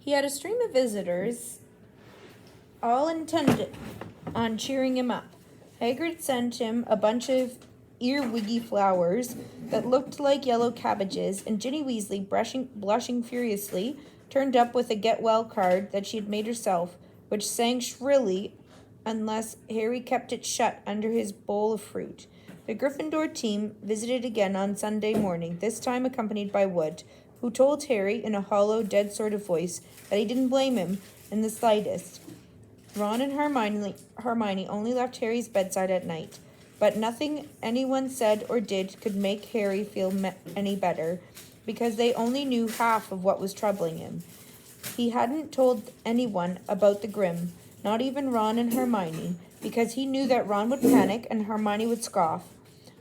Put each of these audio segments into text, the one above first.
He had a stream of visitors, all intent on cheering him up. Hagrid sent him a bunch of earwiggy flowers that looked like yellow cabbages, and Ginny Weasley, blushing furiously, turned up with a get-well card that she had made herself, which sang shrilly unless Harry kept it shut under his bowl of fruit. The Gryffindor team visited again on Sunday morning, this time accompanied by Wood, who told Harry in a hollow, dead sort of voice that he didn't blame him in the slightest. Ron and Hermione only left Harry's bedside at night, but nothing anyone said or did could make Harry feel any better, because they only knew half of what was troubling him. He hadn't told anyone about the Grim, not even Ron and Hermione, because he knew that Ron would panic and Hermione would scoff.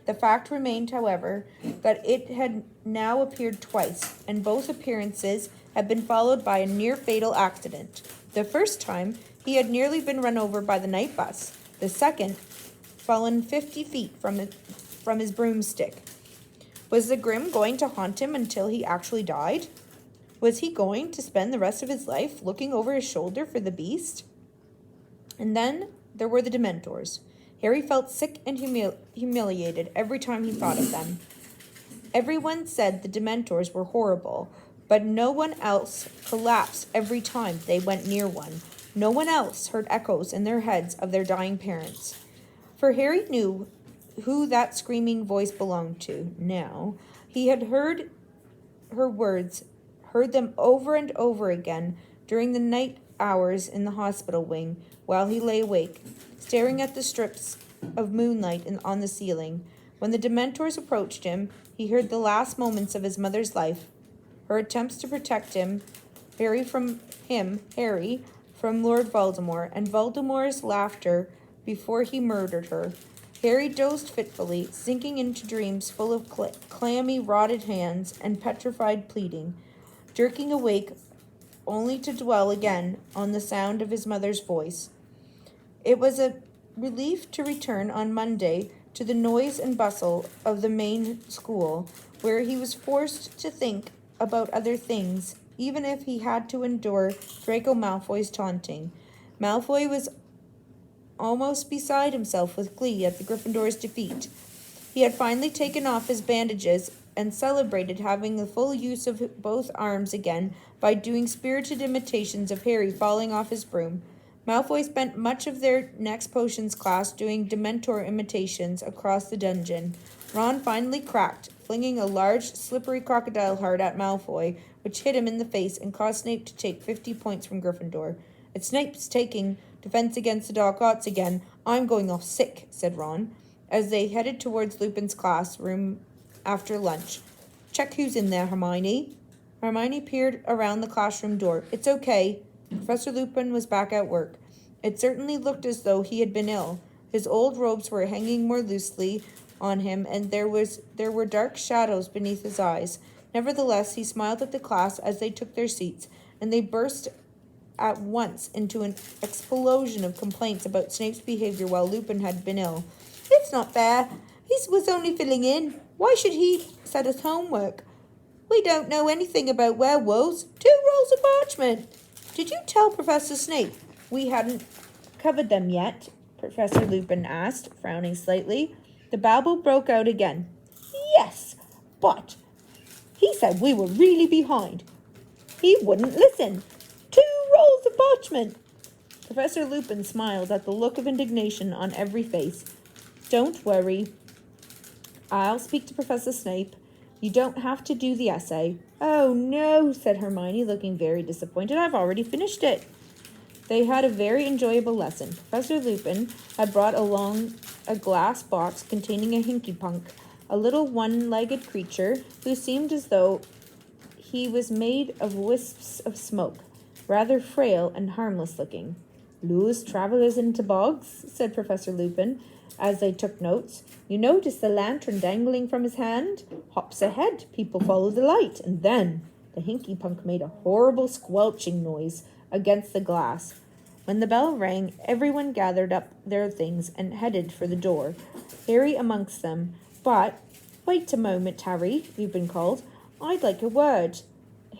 The fact remained, however, that it had now appeared twice, and both appearances had been followed by a near-fatal accident. The first time, he had nearly been run over by the night bus. The second, fallen 50 feet from his broomstick. Was the Grim going to haunt him until he actually died? Was he going to spend the rest of his life looking over his shoulder for the beast? And then there were the Dementors. Harry felt sick and humiliated every time he thought of them. Everyone said the Dementors were horrible, but no one else collapsed every time they went near one. No one else heard echoes in their heads of their dying parents. For Harry knew who that screaming voice belonged to now. He had heard her words, heard them over and over again during the night hours in the hospital wing while he lay awake, staring at the strips of moonlight on the ceiling. When the Dementors approached him, he heard the last moments of his mother's life, her attempts to protect Harry from Lord Voldemort, and Voldemort's laughter before he murdered her. Harry dozed fitfully, sinking into dreams full of clammy, rotted hands and petrified pleading, jerking awake only to dwell again on the sound of his mother's voice. It was a relief to return on Monday to the noise and bustle of the main school, where he was forced to think about other things, even if he had to endure Draco Malfoy's taunting. Malfoy was almost beside himself with glee at the Gryffindor's defeat. He had finally taken off his bandages and celebrated having the full use of both arms again by doing spirited imitations of Harry falling off his broom. Malfoy spent much of their next potions class doing Dementor imitations across the dungeon. Ron finally cracked, flinging a large, slippery crocodile heart at Malfoy, which hit him in the face and caused Snape to take 50 points from Gryffindor. If Snape's taking defense against the Dogots again, I'm going off sick, said Ron, as they headed towards Lupin's classroom after lunch. Check who's in there, Hermione. Hermione peered around the classroom door. It's okay. Professor Lupin was back at work. It certainly looked as though he had been ill. His old robes were hanging more loosely on him, and there were dark shadows beneath his eyes. Nevertheless, he smiled at the class as they took their seats, and they burst at once into an explosion of complaints about Snape's behavior while Lupin had been ill. It's not fair. He was only filling in. Why should he set us homework? We don't know anything about werewolves. 2 rolls of parchment. Did you tell Professor Snape we hadn't covered them yet? Professor Lupin asked, frowning slightly. The babble broke out again. Yes, but he said we were really behind. He wouldn't listen. 2 rolls of parchment. Professor Lupin smiled at the look of indignation on every face. Don't worry. I'll speak to Professor Snape. You don't have to do the essay. Oh, no, said Hermione, looking very disappointed. I've already finished it. They had a very enjoyable lesson. Professor Lupin had brought along a glass box containing a Hinky-Punk, a little one-legged creature who seemed as though he was made of wisps of smoke, rather frail and harmless-looking. Lose travellers into bogs, said Professor Lupin, as they took notes. You notice the lantern dangling from his hand? Hops ahead, people follow the light, and then the Hinky-Punk made a horrible squelching noise against the glass. When the bell rang, everyone gathered up their things and headed for the door, Harry amongst them. But, wait a moment, Harry, Lupin called. I'd like a word.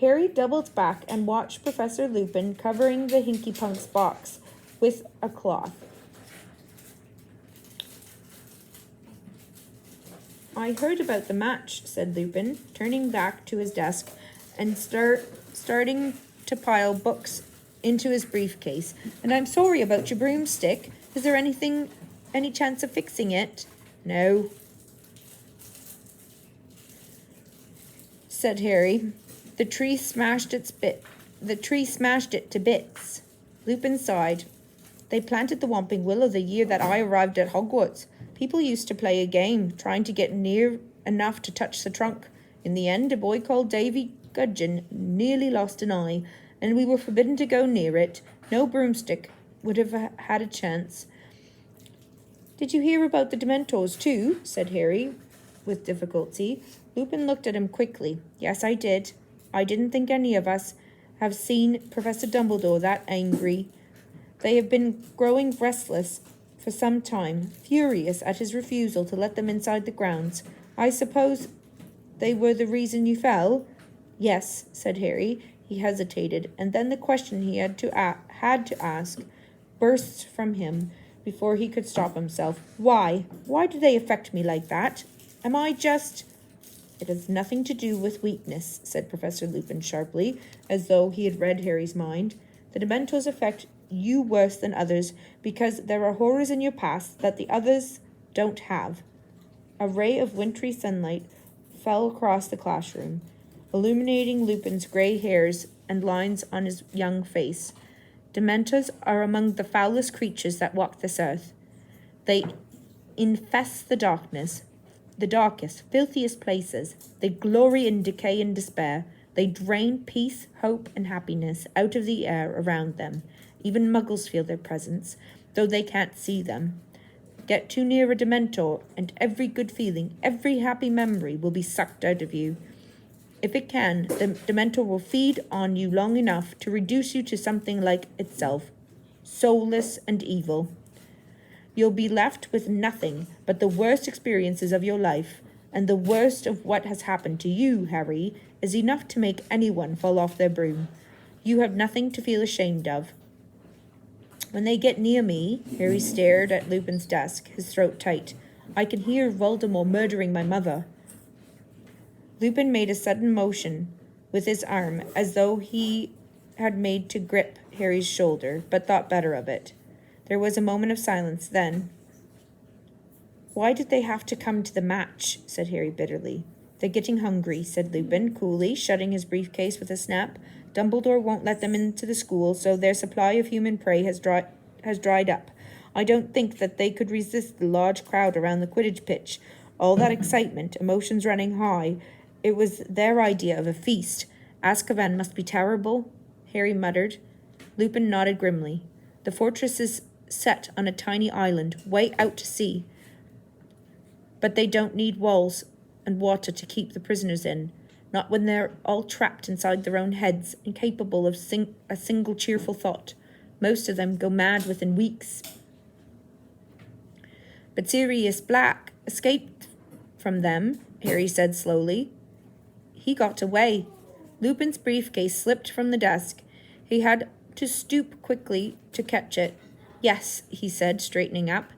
Harry doubled back and watched Professor Lupin covering the Hinky Punk's box with a cloth. I heard about the match, said Lupin, turning back to his desk and starting to pile books into his briefcase. And I'm sorry about your broomstick. Is there any chance of fixing it? No, said Harry. The tree smashed it to bits. Lupin sighed. They planted the Whomping Willow the year that I arrived at Hogwarts. People used to play a game, trying to get near enough to touch the trunk. In the end, a boy called Davy Gudgeon nearly lost an eye, and we were forbidden to go near it. No broomstick would have had a chance. Did you hear about the Dementors, too? Said Harry, with difficulty. Lupin looked at him quickly. Yes, I did. I didn't think any of us have seen Professor Dumbledore that angry. They have been growing restless for some time, furious at his refusal to let them inside the grounds. I suppose they were the reason you fell? Yes, said Harry. He hesitated, and then the question he had to ask burst from him before he could stop himself. Why? Why do they affect me like that? Am I just... It has nothing to do with weakness, said Professor Lupin sharply, as though he had read Harry's mind. The Dementors affect you worse than others because there are horrors in your past that the others don't have. A ray of wintry sunlight fell across the classroom, illuminating Lupin's grey hairs and lines on his young face. Dementors are among the foulest creatures that walk this earth. They infest the darkest, filthiest places. They glory in decay and despair. They drain peace, hope, and happiness out of the air around them. Even muggles feel their presence, though they can't see them. Get too near a Dementor, and every good feeling, every happy memory will be sucked out of you. If it can, the Dementor will feed on you long enough to reduce you to something like itself, soulless and evil. You'll be left with nothing but the worst experiences of your life, and the worst of what has happened to you, Harry, is enough to make anyone fall off their broom. You have nothing to feel ashamed of. When they get near me, Harry stared at Lupin's desk, his throat tight. I can hear Voldemort murdering my mother. Lupin made a sudden motion with his arm, as though he had made to grip Harry's shoulder, but thought better of it. There was a moment of silence, then. Why did they have to come to the match? Said Harry bitterly. They're getting hungry, said Lupin coolly, shutting his briefcase with a snap. Dumbledore won't let them into the school, so their supply of human prey has dried up. I don't think that they could resist the large crowd around the Quidditch pitch. All that excitement, emotions running high. It was their idea of a feast. Azkaban must be terrible, Harry muttered. Lupin nodded grimly. The fortress is set on a tiny island, way out to sea. But they don't need walls and water to keep the prisoners in. Not when they're all trapped inside their own heads, incapable of a single cheerful thought. Most of them go mad within weeks. But Sirius Black escaped from them, Harry said slowly. He got away. Lupin's briefcase slipped from the desk. He had to stoop quickly to catch it. Yes, he said, straightening up.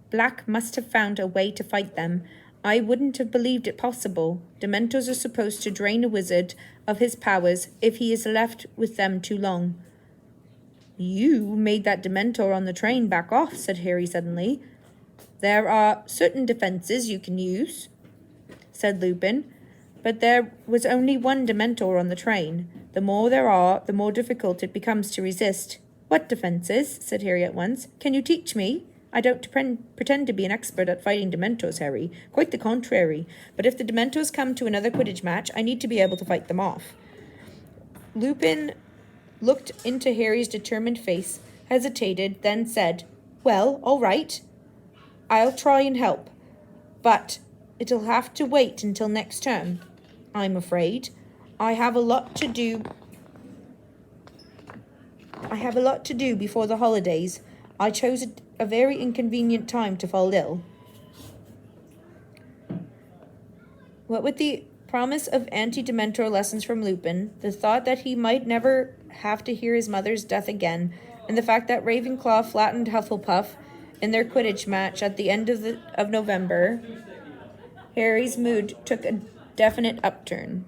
Black must have found a way to fight them. I wouldn't have believed it possible. Dementors are supposed to drain a wizard of his powers if he is left with them too long. You made that Dementor on the train back off, said Harry suddenly. There are certain defenses you can use, said Lupin, but there was only one Dementor on the train. The more there are, the more difficult it becomes to resist. What defenses? Said Harry at once. Can you teach me? I don't pretend to be an expert at fighting Dementors, Harry. Quite the contrary. But if the Dementors come to another Quidditch match, I need to be able to fight them off. Lupin looked into Harry's determined face, hesitated, then said, Well, all right. I'll try and help. But it'll have to wait until next term, I'm afraid. I have a lot to do before the holidays. I chose a very inconvenient time to fall ill. What would the promise of anti-Dementor lessons from Lupin, the thought that he might never have to hear his mother's death again, and the fact that Ravenclaw flattened Hufflepuff in their Quidditch match at the end of November, Harry's mood took a definite upturn.